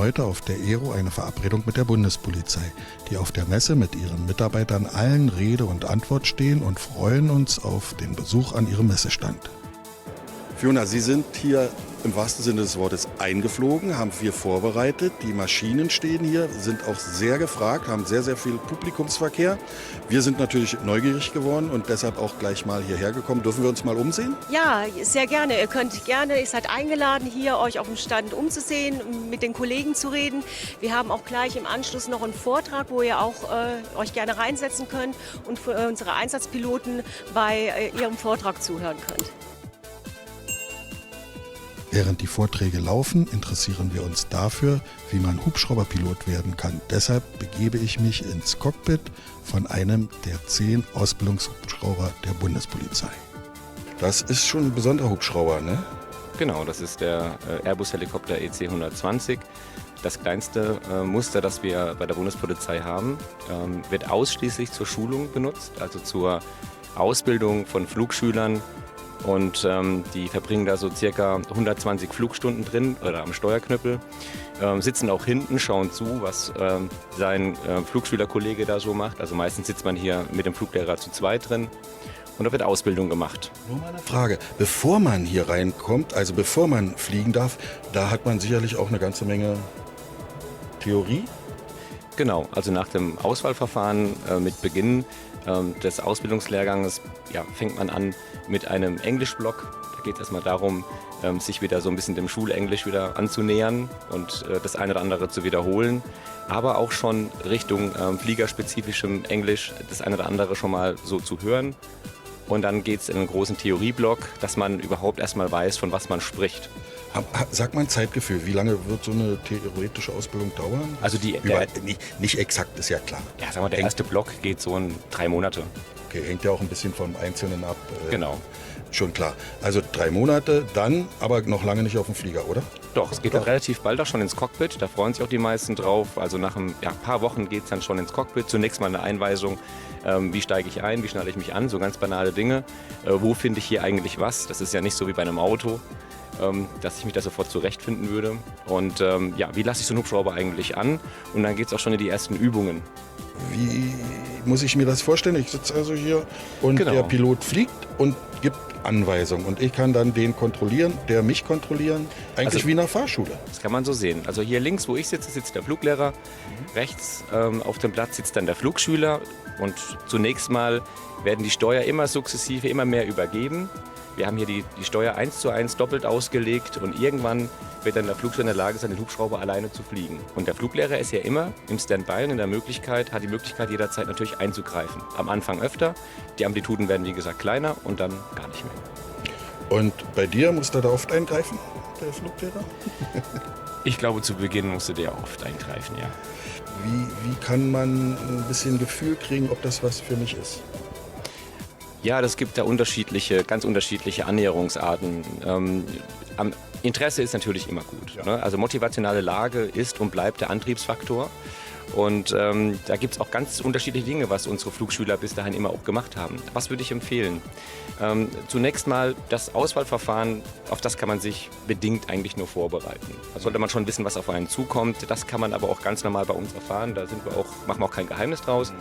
heute auf der Aero eine Verabredung mit der Bundespolizei, die auf der Messe mit ihren Mitarbeitern allen Rede und Antwort stehen und freuen uns auf den Besuch an ihrem Messestand. Fiona, Sie sind hier im wahrsten Sinne des Wortes eingeflogen, haben wir vorbereitet. Die Maschinen stehen hier, sind auch sehr gefragt, haben sehr, sehr viel Publikumsverkehr. Wir sind natürlich neugierig geworden und deshalb auch gleich mal hierher gekommen. Dürfen wir uns mal umsehen? Ja, sehr gerne. Ihr könnt gerne, ihr seid eingeladen, hier euch auf dem Stand umzusehen, mit den Kollegen zu reden. Wir haben auch gleich im Anschluss noch einen Vortrag, wo ihr auch euch gerne reinsetzen könnt und für unsere Einsatzpiloten bei ihrem Vortrag zuhören könnt. Während die Vorträge laufen, interessieren wir uns dafür, wie man Hubschrauberpilot werden kann. Deshalb begebe ich mich ins Cockpit von einem der 10 Ausbildungshubschrauber der Bundespolizei. Das ist schon ein besonderer Hubschrauber, ne? Genau, das ist der Airbus Helikopter EC 120. Das kleinste Muster, das wir bei der Bundespolizei haben, wird ausschließlich zur Schulung benutzt, also zur Ausbildung von Flugschülern. Und die verbringen da so circa 120 Flugstunden drin oder am Steuerknüppel, sitzen auch hinten, schauen zu, was sein Flugschülerkollege da so macht. Also meistens sitzt man hier mit dem Fluglehrer zu zweit drin und da wird Ausbildung gemacht. Nur mal eine Frage, bevor man hier reinkommt, also bevor man fliegen darf, da hat man sicherlich auch eine ganze Menge Theorie? Genau, also nach dem Auswahlverfahren mit Beginn des Ausbildungslehrganges fängt man an mit einem Englischblock. Da geht es erstmal darum, sich wieder so ein bisschen dem Schulenglisch wieder anzunähern und das eine oder andere zu wiederholen. Aber auch schon Richtung fliegerspezifischem Englisch das eine oder andere schon mal so zu hören. Und dann geht es in einen großen Theorieblock, dass man überhaupt erstmal weiß, von was man spricht. Sag mal ein Zeitgefühl, wie lange wird so eine theoretische Ausbildung dauern? Also nicht exakt, ist ja klar. Ja, sagen wir, der erste Block geht so in 3 Monate. Okay, hängt ja auch ein bisschen vom Einzelnen ab. Genau. Schon klar. Also 3 Monate, dann aber noch lange nicht auf dem Flieger, oder? Doch, es geht dann relativ bald auch schon ins Cockpit. Da freuen sich auch die meisten drauf. Also nach ein paar Wochen geht es dann schon ins Cockpit. Zunächst mal eine Einweisung, wie steige ich ein, wie schnalle ich mich an, so ganz banale Dinge. Wo finde ich hier eigentlich was? Das ist ja nicht so wie bei einem Auto, dass ich mich da sofort zurechtfinden würde. Und wie lasse ich so einen Hubschrauber eigentlich an? Und dann geht es auch schon in die ersten Übungen. Wie muss ich mir das vorstellen? Ich sitze also hier und Der Pilot fliegt und gibt Anweisungen. Und ich kann dann den kontrollieren, der mich kontrollieren. Eigentlich also, wie in einer Fahrschule. Das kann man so sehen. Also hier links, wo ich sitze, sitzt der Fluglehrer. Rechts auf dem Platz sitzt dann der Flugschüler. Und zunächst mal werden die Steuer immer sukzessive, immer mehr übergeben. Wir haben hier die Steuer 1:1 doppelt ausgelegt und irgendwann wird dann der Flugschüler in der Lage sein, den Hubschrauber alleine zu fliegen. Und der Fluglehrer ist ja immer im Standby und hat die Möglichkeit jederzeit natürlich einzugreifen. Am Anfang öfter, die Amplituden werden wie gesagt kleiner und dann gar nicht mehr. Und bei dir musste er da oft eingreifen, der Fluglehrer? Ich glaube, zu Beginn musste der oft eingreifen, ja. Wie kann man ein bisschen Gefühl kriegen, ob das was für mich ist? Ja, das gibt da ganz unterschiedliche Annäherungsarten. Interesse ist natürlich immer gut. Ja. Ne? Also motivationale Lage ist und bleibt der Antriebsfaktor. Und da gibt es auch ganz unterschiedliche Dinge, was unsere Flugschüler bis dahin immer auch gemacht haben. Was würde ich empfehlen? Zunächst mal das Auswahlverfahren, auf das kann man sich bedingt eigentlich nur vorbereiten. Da sollte man schon wissen, was auf einen zukommt. Das kann man aber auch ganz normal bei uns erfahren. Da machen wir auch kein Geheimnis draus.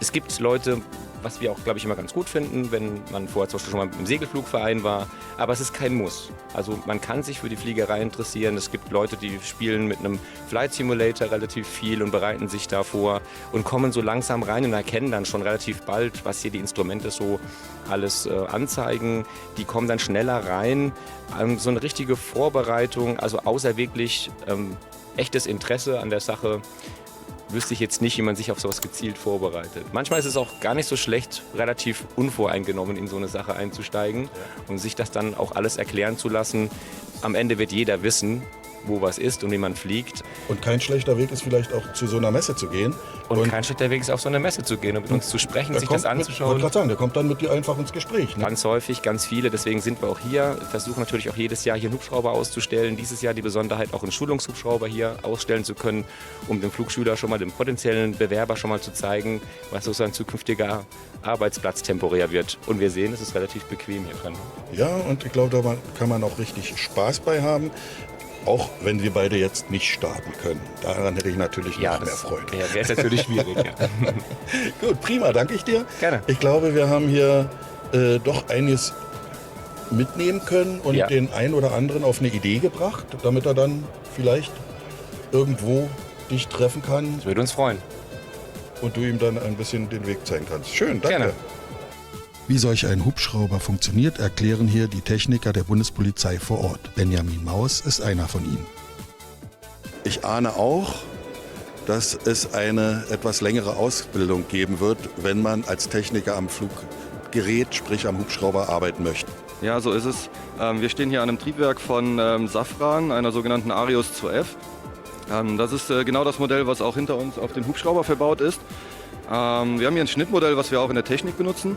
Es gibt Leute, was wir auch, glaube ich, immer ganz gut finden, wenn man vorher zum Beispiel schon mal im Segelflugverein war. Aber es ist kein Muss. Also man kann sich für die Fliegerei interessieren. Es gibt Leute, die spielen mit einem Flight Simulator relativ viel und bereiten sich da vor und kommen so langsam rein und erkennen dann schon relativ bald, was hier die Instrumente so alles anzeigen. Die kommen dann schneller rein. So eine richtige Vorbereitung, also außer wirklich echtes Interesse an der Sache, wüsste ich jetzt nicht, wie man sich auf sowas gezielt vorbereitet. Manchmal ist es auch gar nicht so schlecht, relativ unvoreingenommen in so eine Sache einzusteigen und sich das dann auch alles erklären zu lassen. Am Ende wird jeder wissen, wo was ist und wie man fliegt. Und kein schlechter Weg ist vielleicht auch zu so einer Messe zu gehen. Und kein schlechter Weg ist auf so eine Messe zu gehen und mit uns zu sprechen, sich das anzuschauen. Ich wollte gerade sagen, der kommt dann mit dir einfach ins Gespräch. Ne? Ganz häufig, ganz viele, deswegen sind wir auch hier. Versuchen natürlich auch jedes Jahr hier einen Hubschrauber auszustellen. Dieses Jahr die Besonderheit, auch einen Schulungshubschrauber hier ausstellen zu können, um dem Flugschüler schon mal, dem potenziellen Bewerber schon mal zu zeigen, was so sein zukünftiger Arbeitsplatz temporär wird. Und wir sehen, es ist relativ bequem hier drin. Ja, und ich glaube, da kann man auch richtig Spaß bei haben. Auch wenn wir beide jetzt nicht starten können. Daran hätte ich natürlich noch mehr Freude. Ja, wäre natürlich schwierig. Ja. Gut, prima, danke ich dir. Gerne. Ich glaube, wir haben hier doch einiges mitnehmen können und den einen oder anderen auf eine Idee gebracht, damit er dann vielleicht irgendwo dich treffen kann. Das würde uns freuen. Und du ihm dann ein bisschen den Weg zeigen kannst. Schön, danke. Gerne. Wie solch ein Hubschrauber funktioniert, erklären hier die Techniker der Bundespolizei vor Ort. Benjamin Maus ist einer von ihnen. Ich ahne auch, dass es eine etwas längere Ausbildung geben wird, wenn man als Techniker am Fluggerät, sprich am Hubschrauber, arbeiten möchte. Ja, so ist es. Wir stehen hier an einem Triebwerk von Safran, einer sogenannten Arius 2F. Das ist genau das Modell, was auch hinter uns auf den Hubschrauber verbaut ist. Wir haben hier ein Schnittmodell, was wir auch in der Technik benutzen.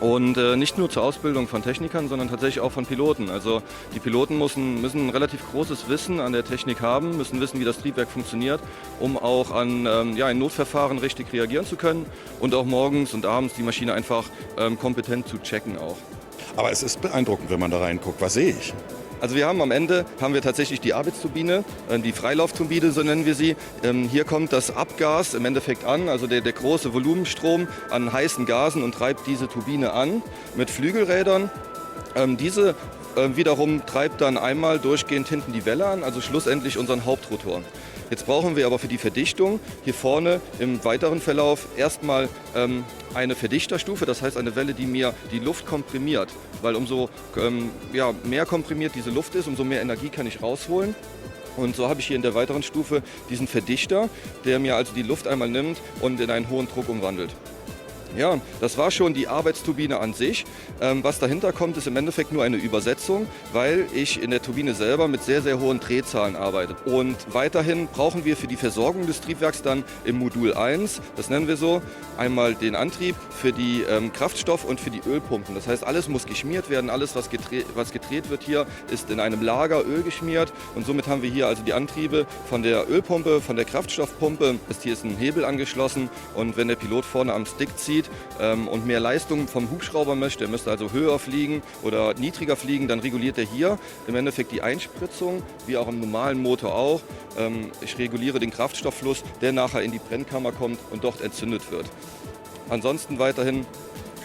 Und nicht nur zur Ausbildung von Technikern, sondern tatsächlich auch von Piloten. Also die Piloten müssen ein relativ großes Wissen an der Technik haben, müssen wissen, wie das Triebwerk funktioniert, um auch an in Notverfahren richtig reagieren zu können und auch morgens und abends die Maschine einfach kompetent zu checken auch. Aber es ist beeindruckend, wenn man da reinguckt. Was sehe ich? Also am Ende tatsächlich die Arbeitsturbine, die Freilaufturbine, so nennen wir sie. Hier kommt das Abgas im Endeffekt an, also der große Volumenstrom an heißen Gasen und treibt diese Turbine an mit Flügelrädern. Diese wiederum treibt dann einmal durchgehend hinten die Welle an, also schlussendlich unseren Hauptrotor. Jetzt brauchen wir aber für die Verdichtung hier vorne im weiteren Verlauf erstmal eine Verdichterstufe, das heißt eine Welle, die mir die Luft komprimiert. Weil umso mehr komprimiert diese Luft ist, umso mehr Energie kann ich rausholen. Und so habe ich hier in der weiteren Stufe diesen Verdichter, der mir also die Luft einmal nimmt und in einen hohen Druck umwandelt. Ja, das war schon die Arbeitsturbine an sich. Was dahinter kommt, ist im Endeffekt nur eine Übersetzung, weil ich in der Turbine selber mit sehr, sehr hohen Drehzahlen arbeite. Und weiterhin brauchen wir für die Versorgung des Triebwerks dann im Modul 1, das nennen wir so, einmal den Antrieb für die Kraftstoff- und für die Ölpumpen. Das heißt, alles muss geschmiert werden, alles, was gedreht wird hier, ist in einem Lager Öl geschmiert. Und somit haben wir hier also die Antriebe von der Ölpumpe, von der Kraftstoffpumpe. Hier ist ein Hebel angeschlossen und wenn der Pilot vorne am Stick zieht, und mehr Leistung vom Hubschrauber möchte, er müsste also höher fliegen oder niedriger fliegen, dann reguliert er hier im Endeffekt die Einspritzung, wie auch im normalen Motor auch. Ich reguliere den Kraftstofffluss, der nachher in die Brennkammer kommt und dort entzündet wird. Ansonsten weiterhin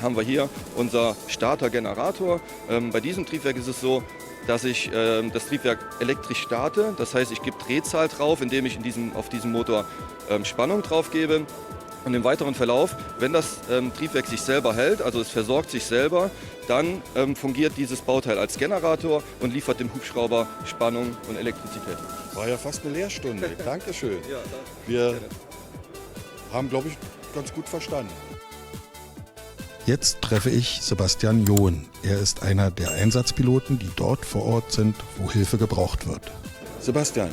haben wir hier unser Starter-Generator. Bei diesem Triebwerk ist es so, dass ich das Triebwerk elektrisch starte. Das heißt, ich gebe Drehzahl drauf, indem ich auf diesem Motor Spannung drauf gebe. Und im weiteren Verlauf, wenn das Triebwerk sich selber hält, also es versorgt sich selber, dann fungiert dieses Bauteil als Generator und liefert dem Hubschrauber Spannung und Elektrizität. War ja fast eine Lehrstunde. Dankeschön. Wir haben, glaube ich, ganz gut verstanden. Jetzt treffe ich Sebastian John. Er ist einer der Einsatzpiloten, die dort vor Ort sind, wo Hilfe gebraucht wird. Sebastian,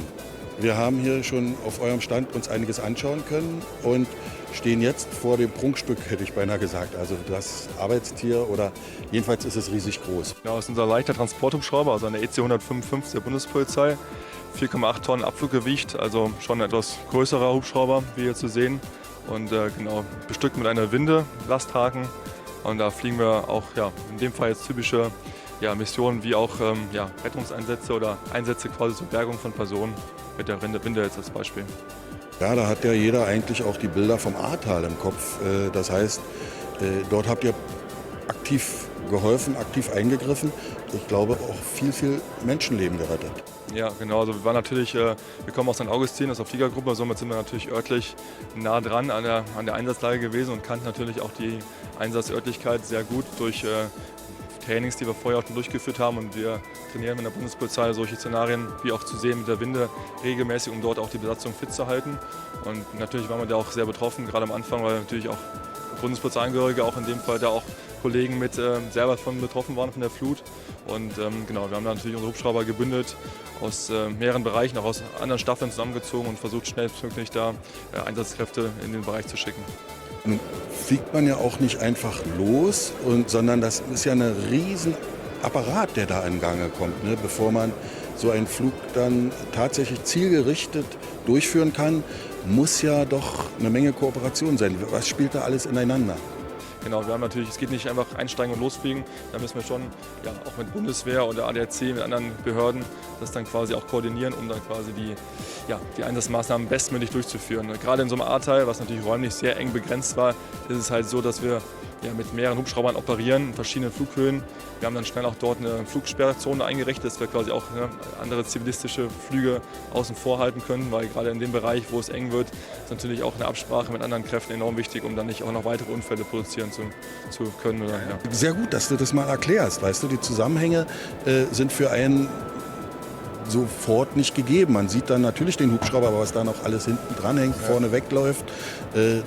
wir haben hier schon auf eurem Stand uns einiges anschauen können und stehen jetzt vor dem Prunkstück, hätte ich beinahe gesagt. Also das Arbeitstier oder jedenfalls ist es riesig groß. Ja, das ist unser leichter Transporthubschrauber, also eine EC 155 der Bundespolizei. 4,8 Tonnen Abfluggewicht, also schon ein etwas größerer Hubschrauber, wie hier zu sehen. Und bestückt mit einer Winde, Lasthaken. Und da fliegen wir auch in dem Fall jetzt typische Missionen wie auch Rettungseinsätze oder Einsätze quasi zur Bergung von Personen mit der Winde jetzt als Beispiel. Ja, da hat ja jeder eigentlich auch die Bilder vom Ahrtal im Kopf. Das heißt, dort habt ihr aktiv geholfen, aktiv eingegriffen. Ich glaube auch viel Menschenleben gerettet. Ja, genau. Also wir waren natürlich, wir kommen aus St. Augustin, aus der Fliegergruppe, somit sind wir natürlich örtlich nah dran an der Einsatzlage gewesen und kannten natürlich auch die Einsatzörtlichkeit sehr gut durch Trainings, die wir vorher auch schon durchgeführt haben. Und wir trainieren mit der Bundespolizei solche Szenarien wie auch zu sehen mit der Winde regelmäßig, um dort auch die Besatzung fit zu halten. Und natürlich waren wir da auch sehr betroffen, gerade am Anfang, weil natürlich auch Bundespolizeiangehörige, auch in dem Fall da auch Kollegen mit selber von betroffen waren von der Flut. Und wir haben da natürlich unsere Hubschrauber gebündelt, aus mehreren Bereichen, auch aus anderen Staffeln zusammengezogen und versucht schnellstmöglich da Einsatzkräfte in den Bereich zu schicken. Dann fliegt man ja auch nicht einfach los, sondern das ist ja ein riesen Apparat, der da in Gange kommt, ne? Bevor man so einen Flug dann tatsächlich zielgerichtet durchführen kann, muss ja doch eine Menge Kooperation sein. Was spielt da alles ineinander? genau, wir haben natürlich, es geht nicht einfach einsteigen und losfliegen, da müssen wir schon auch mit Bundeswehr oder ADAC, mit anderen Behörden das dann quasi auch koordinieren, um dann quasi die Einsatzmaßnahmen bestmöglich durchzuführen. Gerade in so einem Ahrtal, was natürlich räumlich sehr eng begrenzt war, ist es halt so, dass wir mit mehreren Hubschraubern operieren, in verschiedenen Flughöhen. Wir haben dann schnell auch dort eine Flugsperrzone eingerichtet, dass wir quasi auch andere zivilistische Flüge außen vor halten können, weil gerade in dem Bereich, wo es eng wird, ist natürlich auch eine Absprache mit anderen Kräften enorm wichtig, um dann nicht auch noch weitere Unfälle produzieren zu können. Oder, Sehr gut, dass du das mal erklärst. Weißt du, die Zusammenhänge sind für einen sofort nicht gegeben. Man sieht dann natürlich den Hubschrauber, aber was da noch alles hinten dran hängt, vorne wegläuft,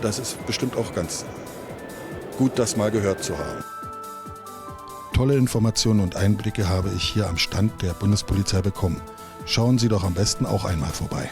das ist bestimmt auch ganz gut, das mal gehört zu haben. Tolle Informationen und Einblicke habe ich hier am Stand der Bundespolizei bekommen. Schauen Sie doch am besten auch einmal vorbei.